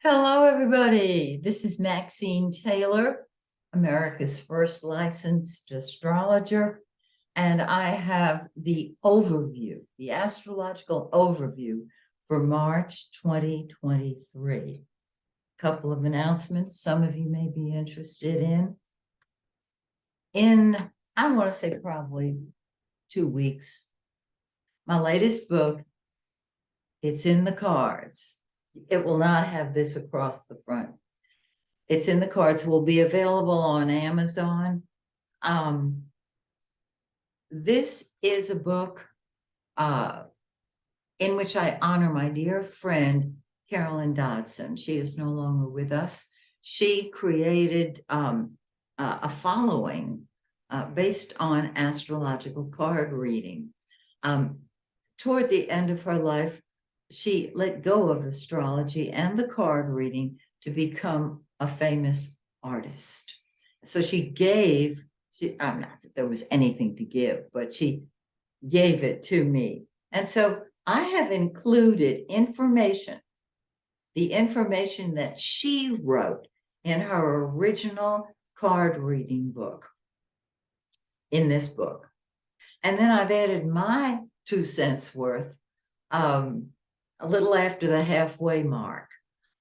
Hello, everybody. This is Maxine Taylor, America's first licensed astrologer, and I have the overview, the astrological overview for March 2023. Couple of announcements some of you may be interested in. I want to say probably 2 weeks, my latest book, it's in the cards. It will not have this across the front. It's in the cards, will be available on Amazon. This is a book in which I honor my dear friend, Carolyn Dodson. She is no longer with us. She created a following based on astrological card reading. Toward the end of her life, she let go of astrology and the card reading to become a famous artist. So she gave, not that there was anything to give, but she gave it to me. And so I have included information, the information that she wrote in her original card reading book, in this book. And then I've added my 2 cents worth, a little after the halfway mark.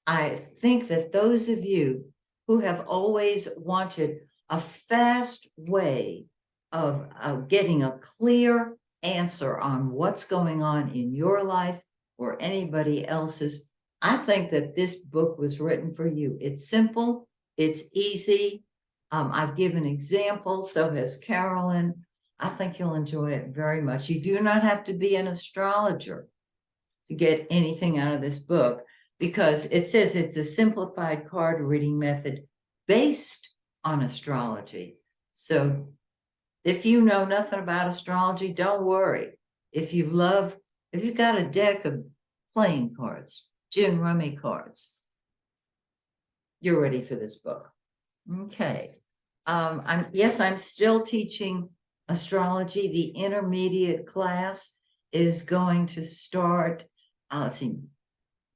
I think that those of you who have always wanted a fast way of getting a clear answer on what's going on in your life or anybody else's, I think that this book was written for you. It's simple, it's easy. I've given examples, so has Carolyn. I think you'll enjoy it very much. You do not have to be an astrologer to get anything out of this book, because it says it's a simplified card reading method based on astrology. So if you know nothing about astrology, don't worry. If you've got a deck of playing cards, gin rummy cards, you're ready for this book. Okay. I'm still teaching astrology. The intermediate class is going to start, let's see,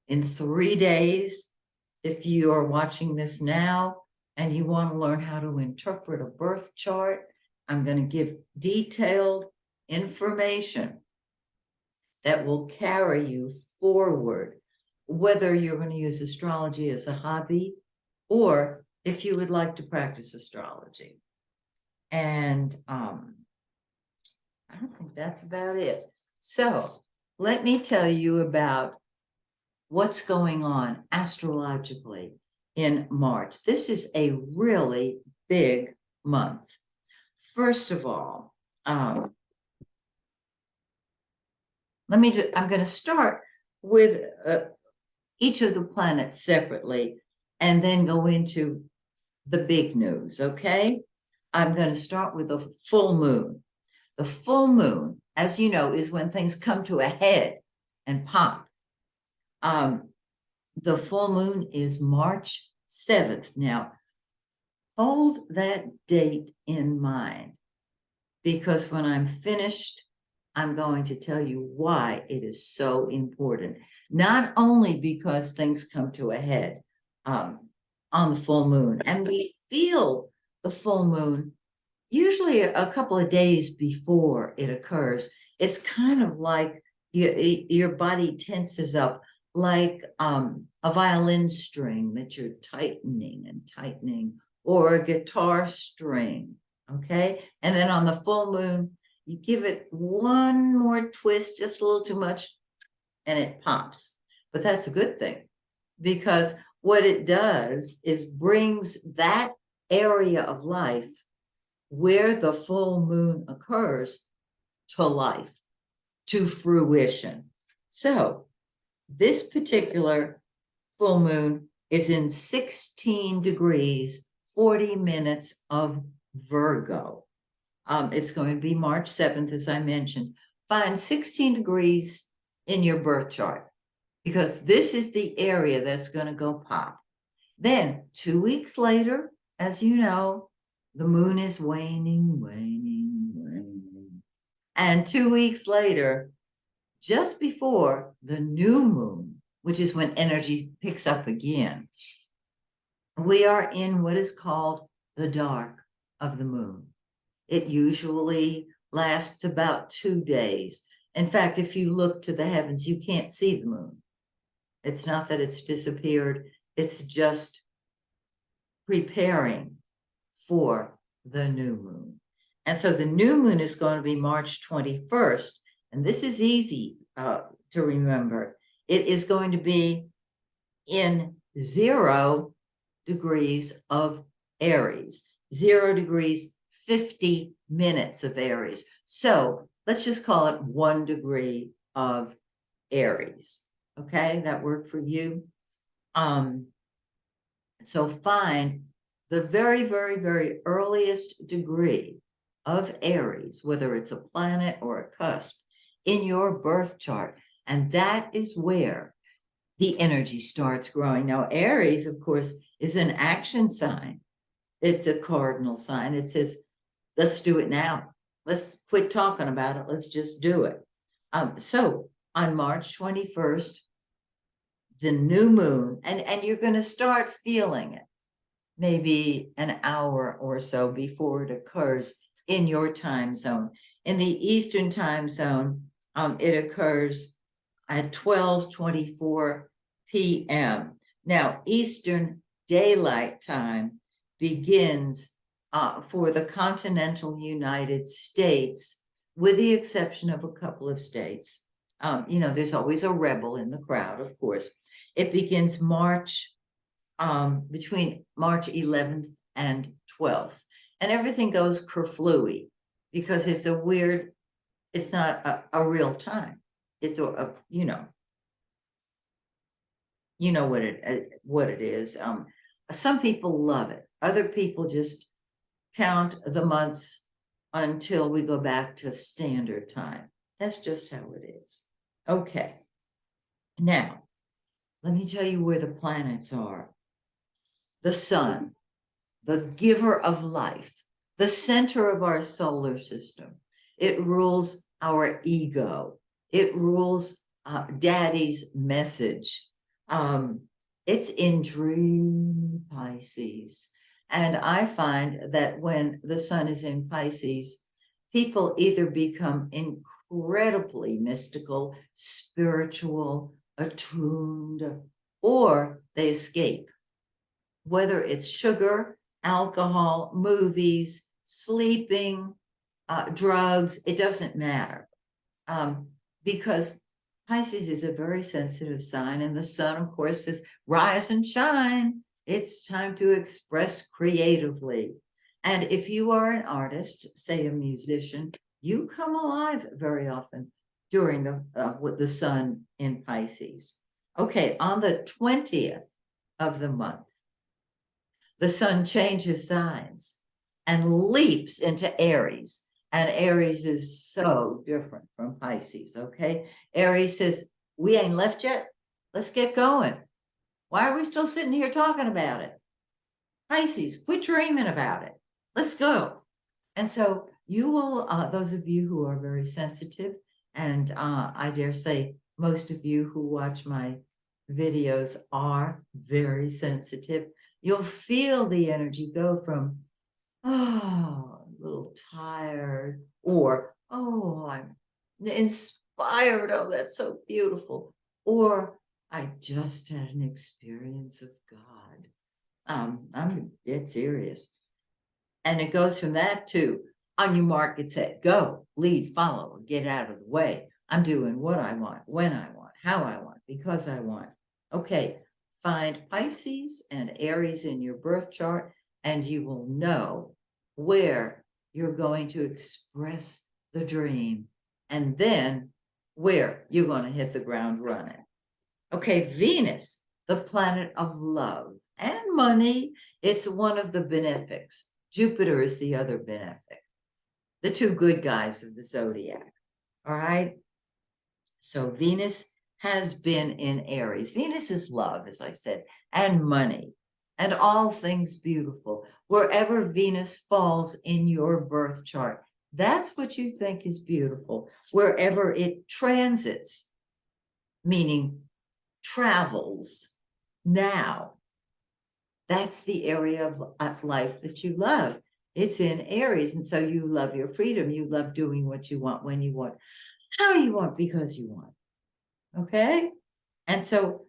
in 3 days. If you are watching this now and you want to learn how to interpret a birth chart, I'm going to give detailed information that will carry you forward, whether you're going to use astrology as a hobby or if you would like to practice astrology. And I don't think that's about it. So let me tell you about what's going on astrologically in March. This is a really big month. First of all, I'm going to start with each of the planets separately and then go into the big news, okay? I'm going to start with the full moon. The full moon, as you know, is when things come to a head and pop. The full moon is March 7th. Now, hold that date in mind, because when I'm finished, I'm going to tell you why it is so important. Not only because things come to a head on the full moon, and we feel the full moon usually a couple of days before it occurs. It's kind of like your body tenses up, like a violin string that you're tightening and tightening, or a guitar string, okay? And then on the full moon, you give it one more twist, just a little too much, and it pops. But that's a good thing, because what it does is brings that area of life where the full moon occurs to life, to fruition. So this particular full moon is in 16 degrees, 40 minutes of Virgo. It's going to be March 7th, as I mentioned. Find 16 degrees in your birth chart, because this is the area that's going to go pop. Then 2 weeks later, as you know, the moon is waning. And 2 weeks later, just before the new moon, which is when energy picks up again, we are in what is called the dark of the moon. It usually lasts about 2 days. In fact, if you look to the heavens, you can't see the moon. It's not that it's disappeared, it's just preparing for the new moon. And so the new moon is going to be March 21st. And this is easy to remember. It is going to be in 0 degrees of Aries, 0 degrees, 50 minutes of Aries. So let's just call it 1 degree of Aries. Okay, that worked for you? So find the very, very, very earliest degree of Aries, whether it's a planet or a cusp, in your birth chart. And that is where the energy starts growing. Now, Aries, of course, is an action sign. It's a cardinal sign. It says, let's do it now. Let's quit talking about it. Let's just do it. So on March 21st, the new moon, and you're going to start feeling it maybe an hour or so before it occurs in your time zone. In the Eastern time zone, it occurs at 12:24 p.m. Now, Eastern Daylight Time begins for the continental United States, with the exception of a couple of states. There's always a rebel in the crowd, of course. It begins between March 11th and 12th. And everything goes kerflooey because it's it's not a real time. It's you know what it is. Some people love it. Other people just count the months until we go back to standard time. That's just how it is. Okay. Now, let me tell you where the planets are. The sun, the giver of life, the center of our solar system. It rules our ego. It rules daddy's message. It's in dream Pisces. And I find that when the sun is in Pisces, people either become incredibly mystical, spiritual, attuned, or they escape. Whether it's sugar, alcohol, movies, sleeping, drugs, it doesn't matter. Because Pisces is a very sensitive sign, and the sun, of course, says, rise and shine. It's time to express creatively. And if you are an artist, say a musician, you come alive very often during with the sun in Pisces. Okay, on the 20th of the month, the sun changes signs and leaps into Aries. And Aries is so different from Pisces, okay? Aries says, we ain't left yet. Let's get going. Why are we still sitting here talking about it? Pisces, quit dreaming about it. Let's go. And so you will, those of you who are very sensitive, and I dare say most of you who watch my videos are very sensitive, you'll feel the energy go from, oh, a little tired, or, oh, I'm inspired. Oh, that's so beautiful. Or I just had an experience of God. I'm dead serious. And it goes from that to, on your mark, get set, go, lead, follow, or get out of the way. I'm doing what I want, when I want, how I want, because I want. Okay, find Pisces and Aries in your birth chart, and you will know where you're going to express the dream, and then where you're going to hit the ground running. Okay, Venus, the planet of love and money. It's one of the benefics. Jupiter is the other benefic. The two good guys of the zodiac. All right. So Venus has been in Aries. Venus is love, as I said, and money, and all things beautiful. Wherever Venus falls in your birth chart, That's what you think is beautiful, wherever it transits, meaning travels now. That's the area of life that you love. It's in Aries. And so you love your freedom. You love doing what you want, when you want, how you want, because you want. Okay. And so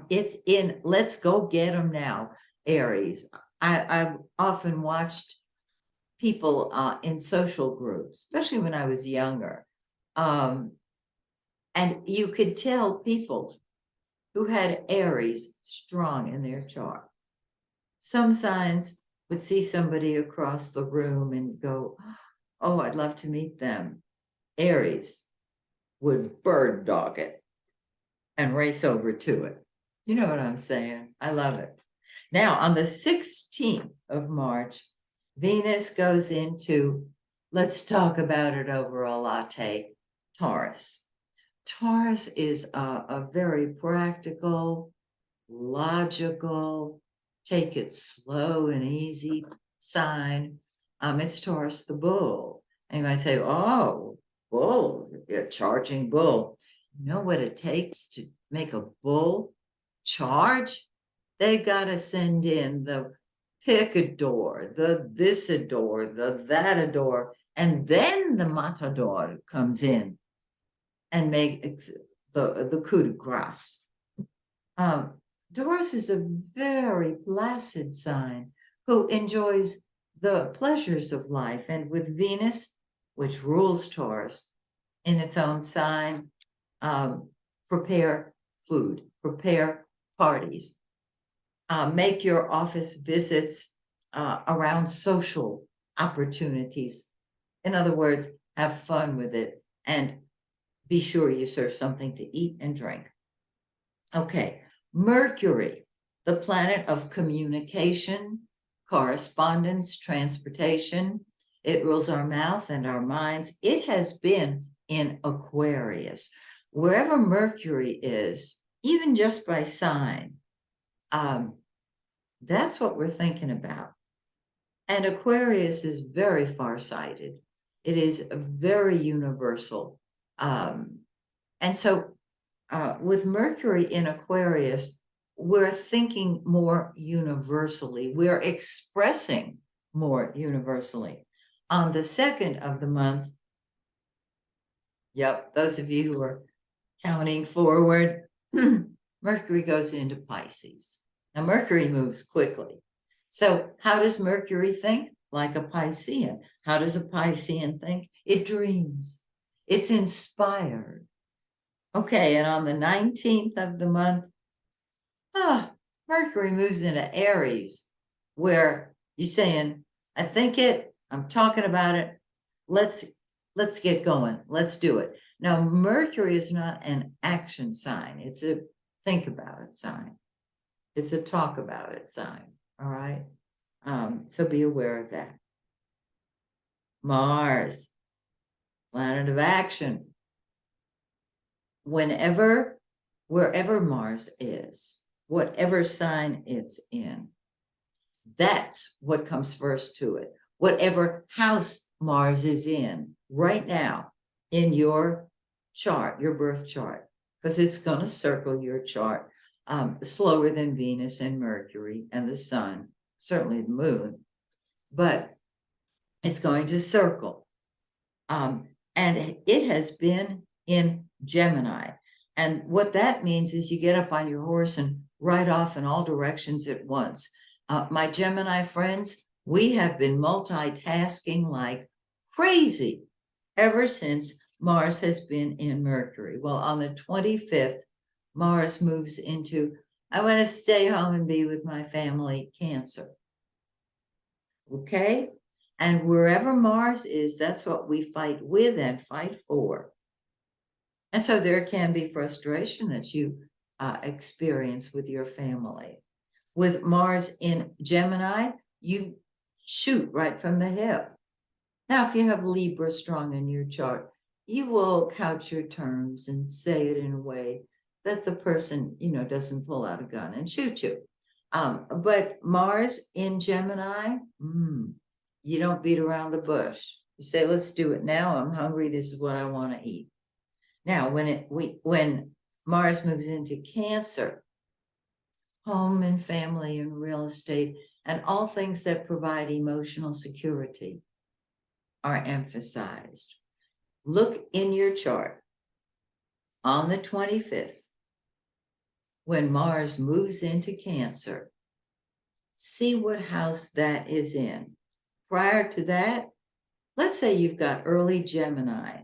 it's in let's go get them now, Aries. I've often watched people in social groups, especially when I was younger. And you could tell people who had Aries strong in their chart. Some signs would see somebody across the room and go, oh, I'd love to meet them. Aries would bird dog it and race over to it. You know what I'm saying? I love it. Now, on the 16th of March, Venus goes into, let's talk about it over a latte, Taurus. Taurus is a very practical, logical, take it slow and easy sign. It's Taurus the bull. And you might say, oh, bull, a charging bull. You know what it takes to make a bull charge? They got to send in the picador, the thisador, the thatador, and then the matador comes in and makes the coup de grace. Taurus is a very placid sign who enjoys the pleasures of life. And with Venus, which rules Taurus in its own sign, prepare food, prepare parties, make your office visits around social opportunities. In other words, have fun with it and be sure you serve something to eat and drink. Okay, Mercury, the planet of communication, correspondence, transportation. It rules our mouth and our minds. It has been in Aquarius. Wherever Mercury is, even just by sign, that's what we're thinking about. And Aquarius is very farsighted. It is very universal. And so with Mercury in Aquarius, we're thinking more universally. We're expressing more universally. On the 2nd of the month, yep, those of you who are counting forward, Mercury goes into Pisces. Now, Mercury moves quickly. So how does Mercury think? Like a Piscean. How does a Piscean think? It dreams. It's inspired. Okay, and on the 19th of the month, Mercury moves into Aries, where you're saying, I think it, I'm talking about it, let's get going, let's do it. Now, Mercury is not an action sign, it's a think about it sign. It's a talk about it sign, all right? So be aware of that. Mars, planet of action. Wherever Mars is, whatever sign it's in, that's what comes first to it. Whatever house Mars is in right now in your chart, your birth chart, because it's going to circle your chart slower than Venus and Mercury and the sun, certainly the moon, but it's going to circle. And it has been in Gemini. And what that means is you get up on your horse and ride off in all directions at once. My Gemini friends, we have been multitasking like crazy ever since Mars has been in Mercury. Well, on the 25th, Mars moves into, I want to stay home and be with my family, Cancer. Okay? And wherever Mars is, that's what we fight with and fight for. And so there can be frustration that you experience with your family. With Mars in Gemini, you shoot right from the hip. Now, if you have Libra strong in your chart, you will couch your terms and say it in a way that the person, doesn't pull out a gun and shoot you. But Mars in Gemini, you don't beat around the bush. You say, let's do it now. I'm hungry. This is what I want to eat. Now, when Mars moves into Cancer, home and family and real estate and all things that provide emotional security are emphasized. Look in your chart on the 25th, when Mars moves into Cancer, see what house that is in. Prior to that, let's say you've got early Gemini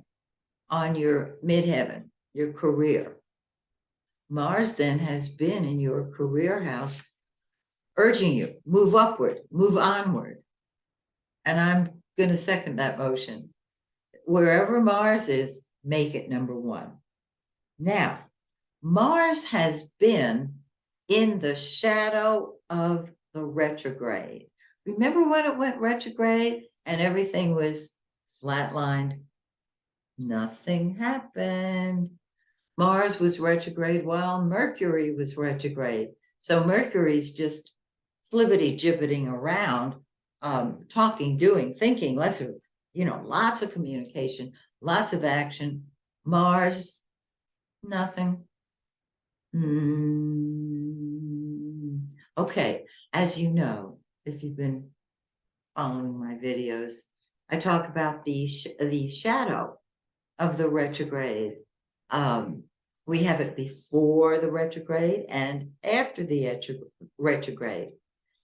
on your midheaven, your career. Mars then has been in your career house, urging you, move upward, move onward. And I'm going to second that motion. Wherever Mars is, make it number one. Now, Mars has been in the shadow of the retrograde. Remember when it went retrograde and everything was flatlined? Nothing happened. Mars was retrograde while Mercury was retrograde. So Mercury's just flibbity-gibbeting around, talking, doing, thinking, lots of communication, lots of action. Mars, nothing. Okay, as you know, if you've been following my videos, I talk about the shadow of the retrograde. We have it before the retrograde and after the retrograde.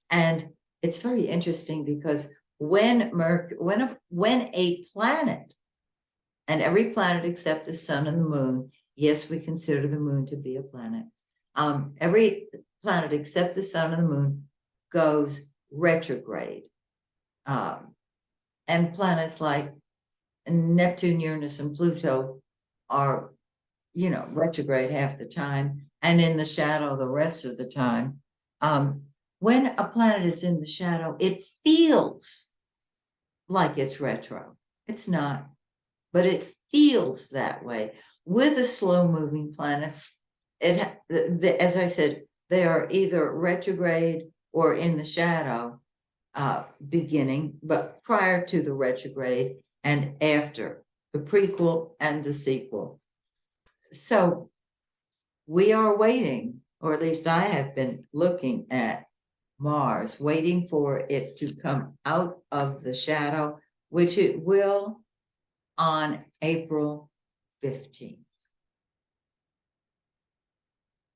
And it's very interesting because when a planet, and every planet except the sun and the moon, yes, we consider the moon to be a planet. Every planet except the sun and the moon goes retrograde. And planets like Neptune, Uranus, and Pluto are, retrograde half the time and in the shadow the rest of the time. When a planet is in the shadow, it feels like it's retro. It's not, but it feels that way. With the slow-moving planets, as I said, they are either retrograde or in the shadow beginning, but prior to the retrograde and after, the prequel and the sequel. So we are waiting, or at least I have been looking at Mars, waiting for it to come out of the shadow, which it will on April 15th.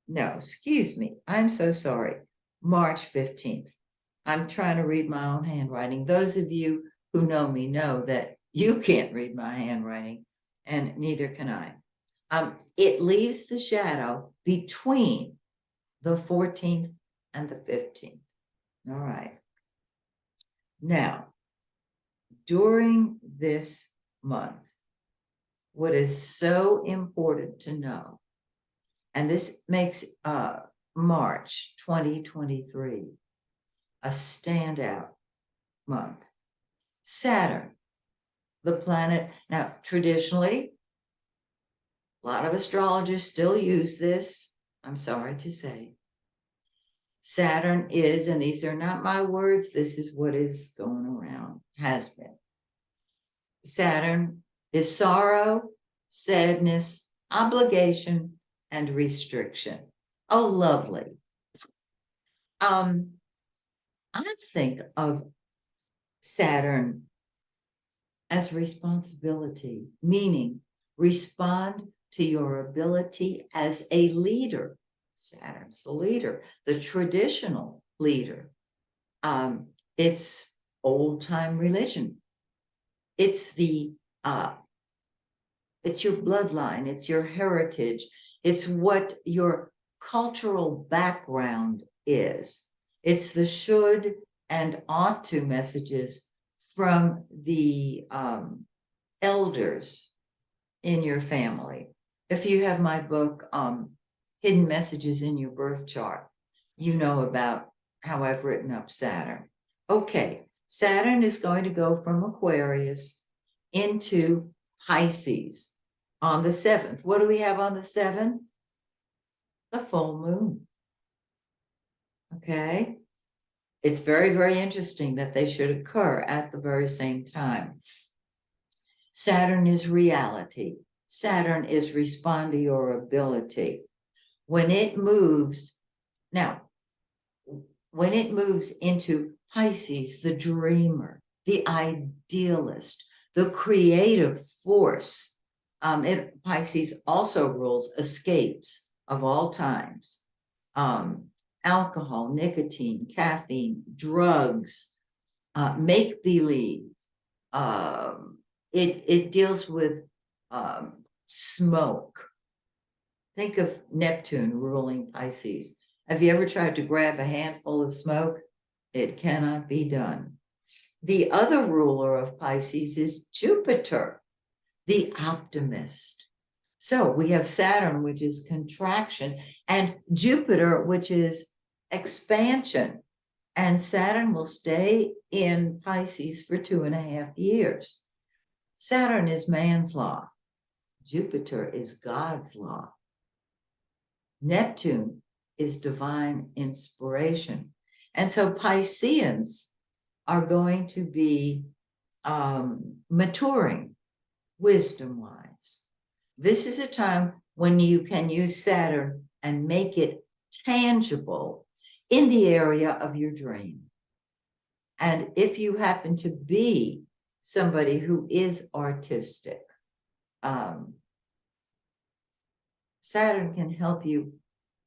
No, excuse me. I'm so sorry. March 15th. I'm trying to read my own handwriting. Those of you who know me know that you can't read my handwriting, and neither can I. It leaves the shadow between the 14th and the 15th. All right. Now, during this month, what is so important to know, and this makes March 2023 a standout month. Saturn, the planet, now traditionally, a lot of astrologers still use this, I'm sorry to say. Saturn is, and these are not my words, this is what is going around, has been. Saturn is sorrow, sadness, obligation, and restriction. Oh, lovely. I think of Saturn as responsibility, meaning respond to your ability as a leader. Saturn's the leader, the traditional leader. It's old-time religion. It's it's your bloodline, it's your heritage, it's what your cultural background is. It's the should and ought to messages from the elders in your family. If you have my book, Hidden Messages in Your Birth Chart, you know about how I've written up Saturn. Okay, Saturn is going to go from Aquarius into Pisces on the 7th. What do we have on the 7th? The full moon. Okay. It's very, very interesting that they should occur at the very same time. Saturn is reality. Saturn is respondiorability. When it moves, now, when it moves into Pisces, the dreamer, the idealist, the creative force, Pisces also rules escapes of all times. Alcohol, nicotine, caffeine, drugs, make believe. It deals with smoke. Think of Neptune ruling Pisces. Have you ever tried to grab a handful of smoke? It cannot be done. The other ruler of Pisces is Jupiter, the optimist. So we have Saturn, which is contraction, and Jupiter, which is expansion. And Saturn will stay in Pisces for 2.5 years. Saturn is man's law. Jupiter is God's law. Neptune is divine inspiration. And so Pisceans are going to be maturing wisdom-wise. This is a time when you can use Saturn and make it tangible in the area of your dream. And if you happen to be somebody who is artistic, Saturn can help you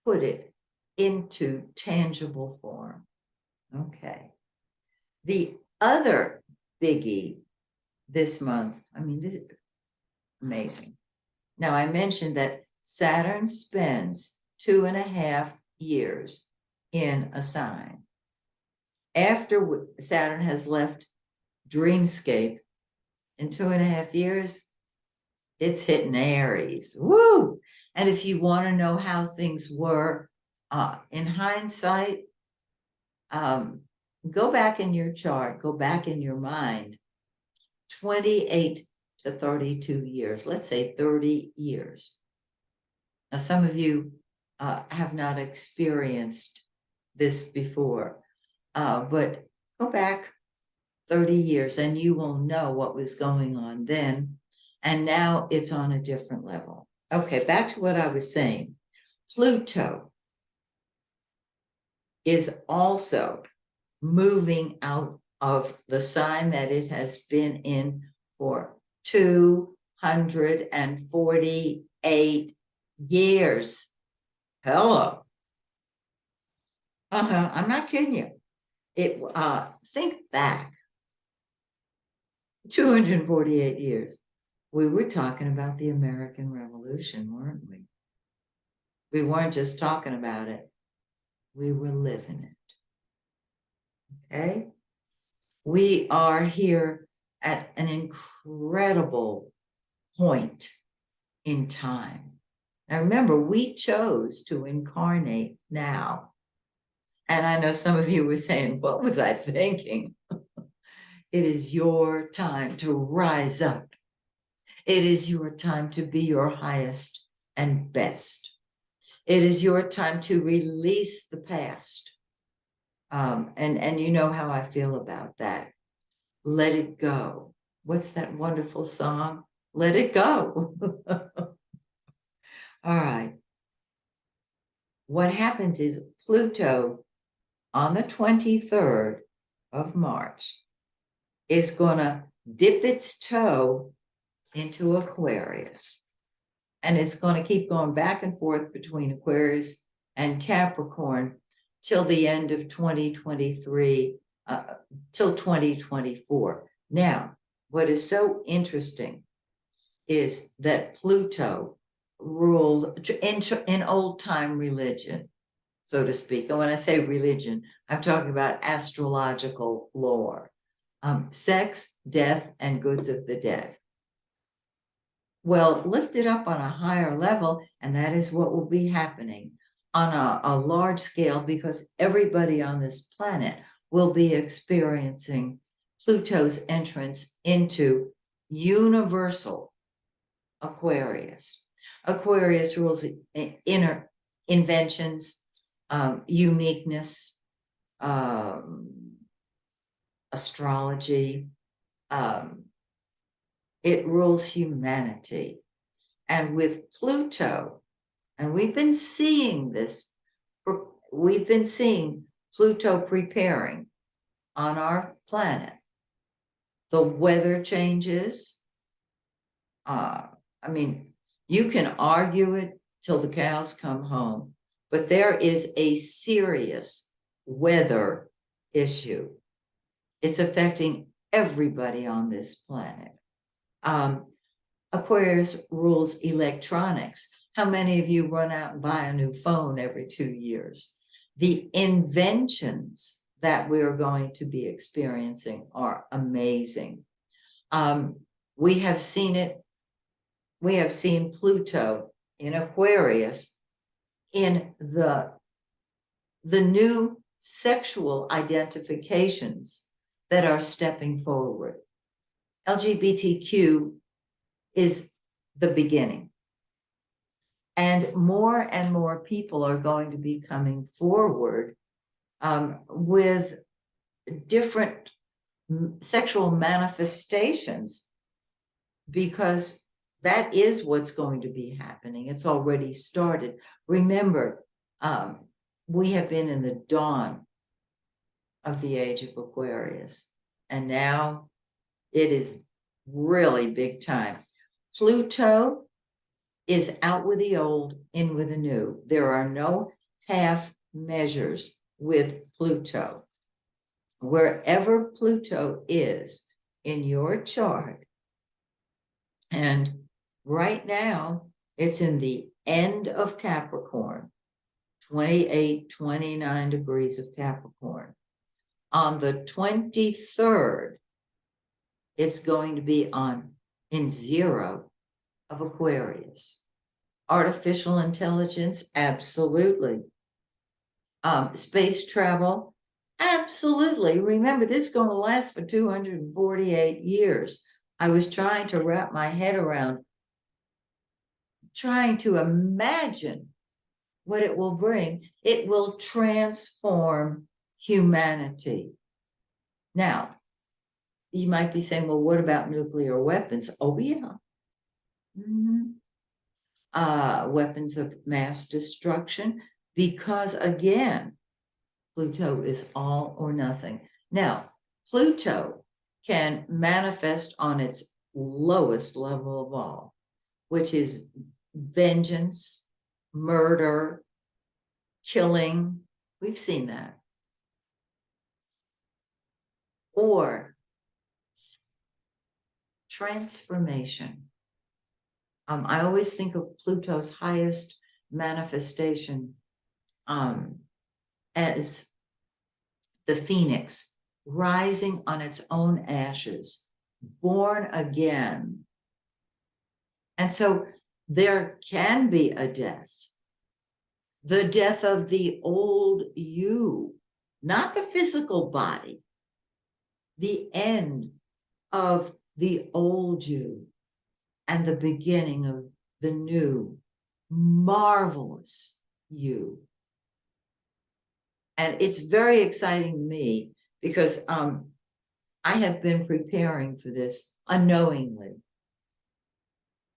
put it into tangible form. Okay. The other biggie this month, I mean, this is amazing. Now, I mentioned that Saturn spends 2.5 years in a sign. After Saturn has left Dreamscape in 2.5 years, it's hitting Aries. Woo! And if you want to know how things were in hindsight, go back in your chart, go back in your mind, 28 to 32 years, let's say 30 years. Now, some of you have not experienced this before, but go back 30 years and you will know what was going on then. And now it's on a different level. Okay, back to what I was saying. Pluto is also moving out of the sign that it has been in for 248 years. Hello. I'm not kidding you. Think back 248 years. We were talking about the American Revolution, weren't we? We weren't just talking about it. We were living it. Okay? We are here at an incredible point in time. Now remember, we chose to incarnate now. And I know some of you were saying, what was I thinking? It is your time to rise up. It is your time to be your highest and best. It is your time to release the past. And you know how I feel about that. Let it go. What's that wonderful song? Let it go. All right. What happens is Pluto on the 23rd of March is going to dip its toe into Aquarius. And it's going to keep going back and forth between Aquarius and Capricorn till the end of 2023, till 2024. Now, what is so interesting is that Pluto ruled in old time religion, so to speak. And when I say religion, I'm talking about astrological lore, sex, death, and goods of the dead. Well, lift it up on a higher level, and that is what will be happening on a large scale, because everybody on this planet will be experiencing Pluto's entrance into universal Aquarius. Aquarius rules inner inventions, uniqueness, astrology, It rules humanity. And with Pluto, and we've been seeing this, we've been seeing Pluto preparing on our planet. The weather changes. I mean, you can argue it till the cows come home, but there is a serious weather issue. It's affecting everybody on this planet. Aquarius rules electronics. How many of you run out and buy a new phone every 2 years? The inventions that we're going to be experiencing are amazing. We have seen it. We have seen Pluto in Aquarius in the new sexual identifications that are stepping forward. LGBTQ is the beginning. And more people are going to be coming forward with different sexual manifestations, because that is what's going to be happening. It's already started. Remember, we have been in the dawn of the age of Aquarius, and now it is really big time. Pluto is out with the old, in with the new. There are no half measures with Pluto. Wherever Pluto is in your chart, and right now it's in the end of Capricorn, 28, 29 degrees of Capricorn. On the 23rd, it's going to be in 0 of Aquarius. Artificial intelligence, absolutely. Space travel, absolutely. Remember, this is going to last for 248 years. I was trying to wrap my head around, trying to imagine what it will bring. It will transform humanity. Now, you might be saying, well, what about nuclear weapons? Oh, yeah. Weapons of mass destruction, because again, Pluto is all or nothing. Now, Pluto can manifest on its lowest level of all, which is vengeance, murder, killing. We've seen that. Or transformation. I always think of Pluto's highest manifestation as the phoenix rising on its own ashes, born again. And so there can be a death, the death of the old you, not the physical body, the end of the old you and the beginning of the new, marvelous you. And it's very exciting to me because I have been preparing for this unknowingly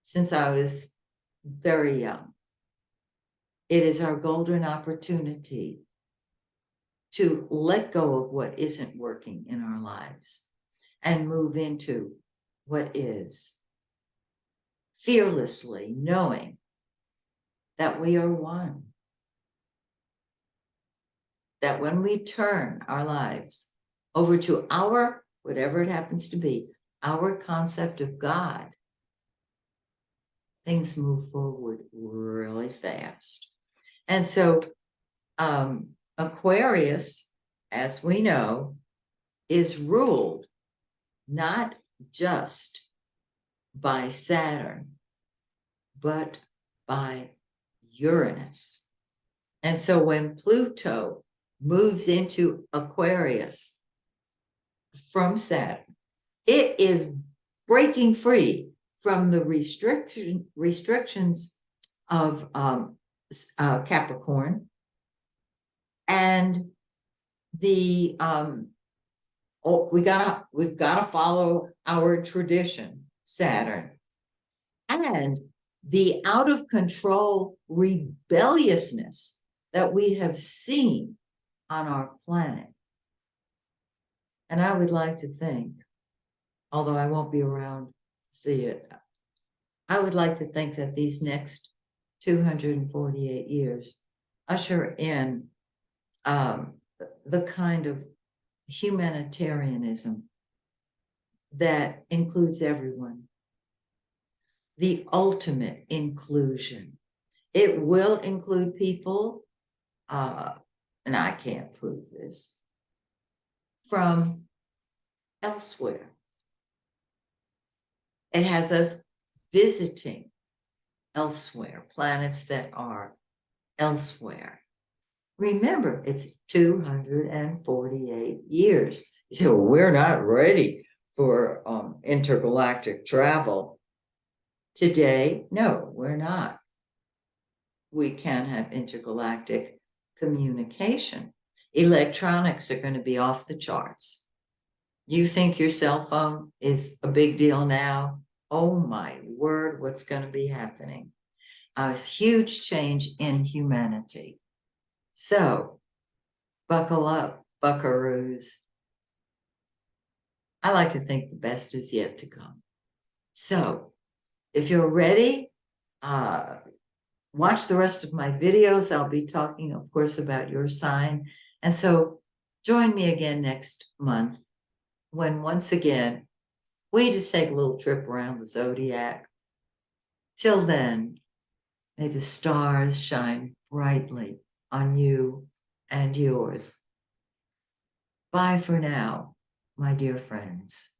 since I was very young. It is our golden opportunity to let go of what isn't working in our lives and move into what is, fearlessly knowing that we are one. That when we turn our lives over to our, whatever it happens to be, our concept of God, things move forward really fast. And so Aquarius, as we know, is ruled not just by Saturn, but by Uranus. And so when Pluto moves into Aquarius from Saturn, it is breaking free from the restrictions of Capricorn and the we've got to follow our tradition. Saturn, and the out of control rebelliousness that we have seen on our planet. And I would like to think, although I won't be around to see it, I would like to think that these next 248 years usher in the kind of humanitarianism that includes everyone, the ultimate inclusion. It will include people, and I can't prove this, from elsewhere. It has us visiting elsewhere, planets that are elsewhere. Remember, it's 248 years. So we're not ready for intergalactic travel today. No, we're not. We can have intergalactic communication. Electronics are going to be off the charts. You think your cell phone is a big deal now? Oh my word, what's going to be happening? A huge change in humanity. So, buckle up, buckaroos. I like to think the best is yet to come. So, if you're ready, watch the rest of my videos. I'll be talking, of course, about your sign. And so, join me again next month when, once again, we just take a little trip around the zodiac. Till then, may the stars shine brightly on you and yours. Bye for now, my dear friends.